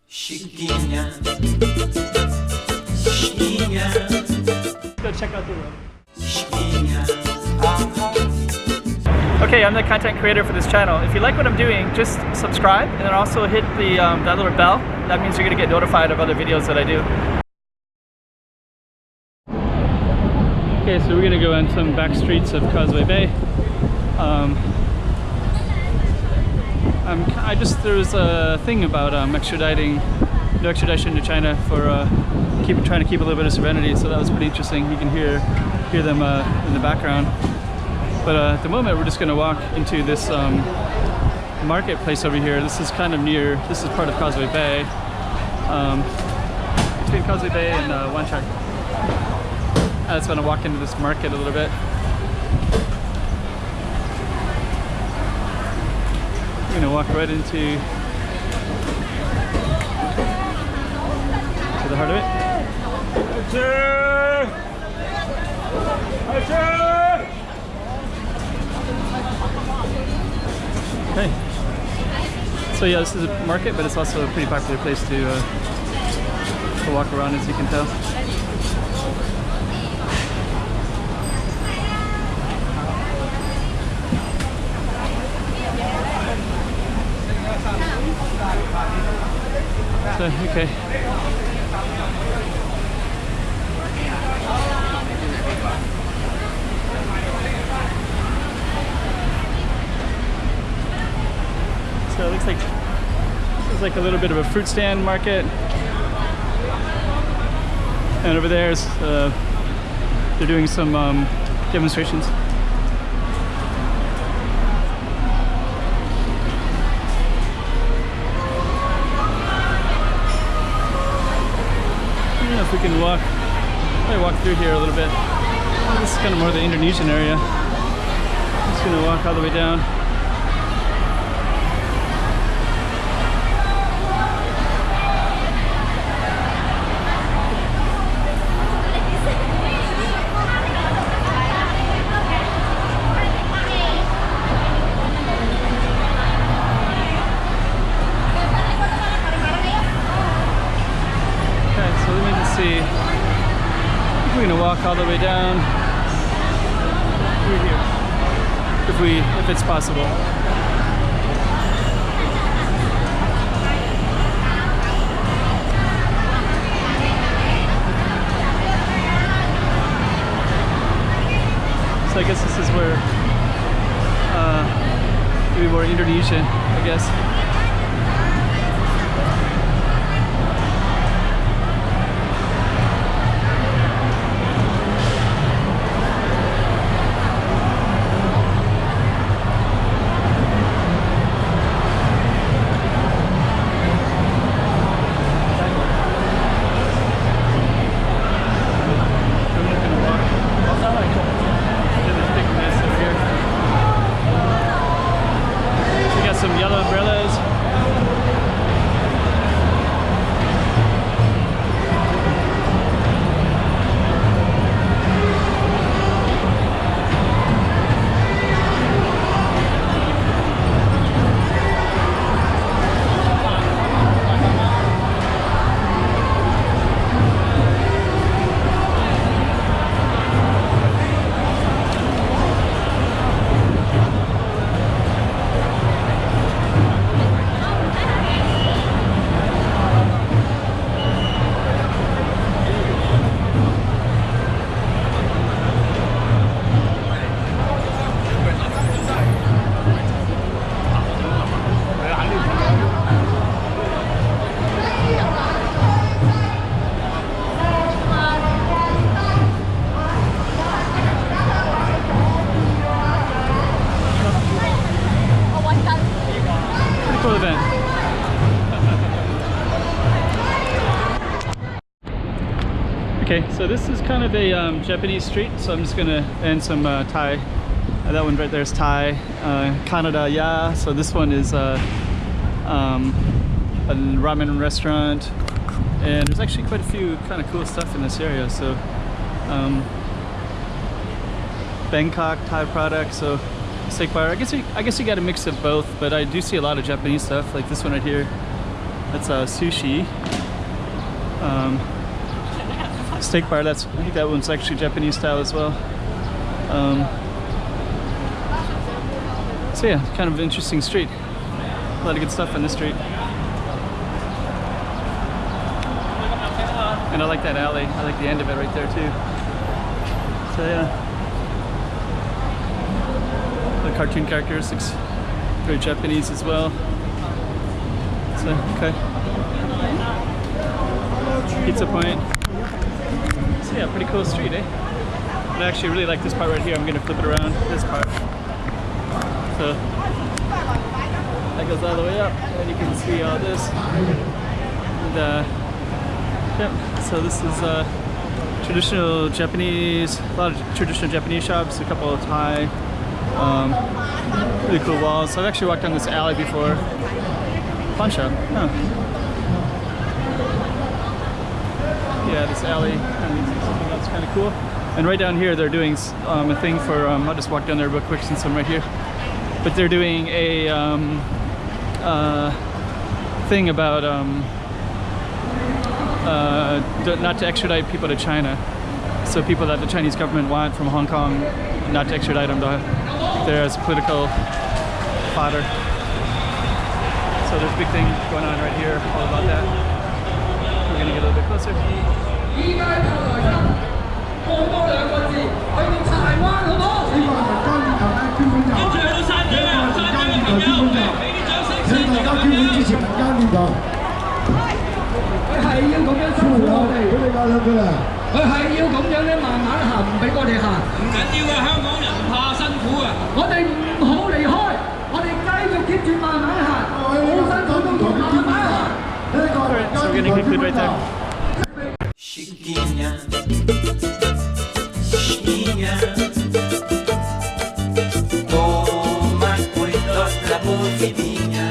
Chiquinha, chiquinha. Go check out the room. Chiquinha. Okay, I'm the content creator for this channel. If you like what I'm doing, just subscribe and then also hit the that little bell. That means you're gonna get notified of other videos that I do. Okay, so we're gonna go on some back streets of Causeway Bay. There was a thing about extraditing, no extradition to China for trying to keep a little bit of serenity. So that was pretty interesting. You can hear them in the background. But at the moment, we're just going to walk into this marketplace over here. This is kind of near. This is part of Causeway Bay, between Causeway Bay and Wan Chai. I just want to walk into this market a little bit. We're gonna walk right into the heart of it. Okay. So yeah, this is a market, but it's also a pretty popular place to walk around, as you can tell. So, okay. So it looks like this is like a little bit of a fruit stand market, and over there is they're doing some demonstrations. If we can probably walk through here a little bit. This is kind of more the Indonesian area. I'm just gonna walk all the way down. We're gonna walk all the way down through here, if it's possible. So I guess this is where maybe more Indonesian, I guess. Some yellow umbrellas. Cool event. Okay, so this is kind of a Japanese street, so I'm just gonna end some Thai. That one right there is Thai. Canada, yeah. So this one is a ramen restaurant, and there's actually quite a few kind of cool stuff in this area. So Bangkok Thai products. So steak bar. I guess you got a mix of both, but I do see a lot of Japanese stuff, like this one right here. That's sushi. Steak bar, I think that one's actually Japanese style as well. So yeah, kind of interesting street. A lot of good stuff on this street. And I like that alley. I like the end of it right there too. So yeah. The cartoon characteristics, very Japanese as well. So, okay. Pizza Point. So yeah, pretty cool street, eh? And I actually really like this part right here. I'm gonna flip it around, this part. So, that goes all the way up, and you can see all this. And, yep, so this is traditional Japanese, a lot of traditional Japanese shops, a couple of Thai, really cool walls. So I've actually walked down this alley before. Pawn shop, huh. Yeah, this alley, that's kind of cool. And right down here they're doing a thing for, I'll just walk down there real quick since I'm right here. But they're doing a thing about not to extradite people to China. So people that the Chinese government want from Hong Kong, not to extradite them there as political fodder. So there's a big thing going on right here, all about that. We're gonna get a little bit closer. Alright, so we're gonna conclude right there. Chiquinha, chiquinha, toma cuidado da bovidinha.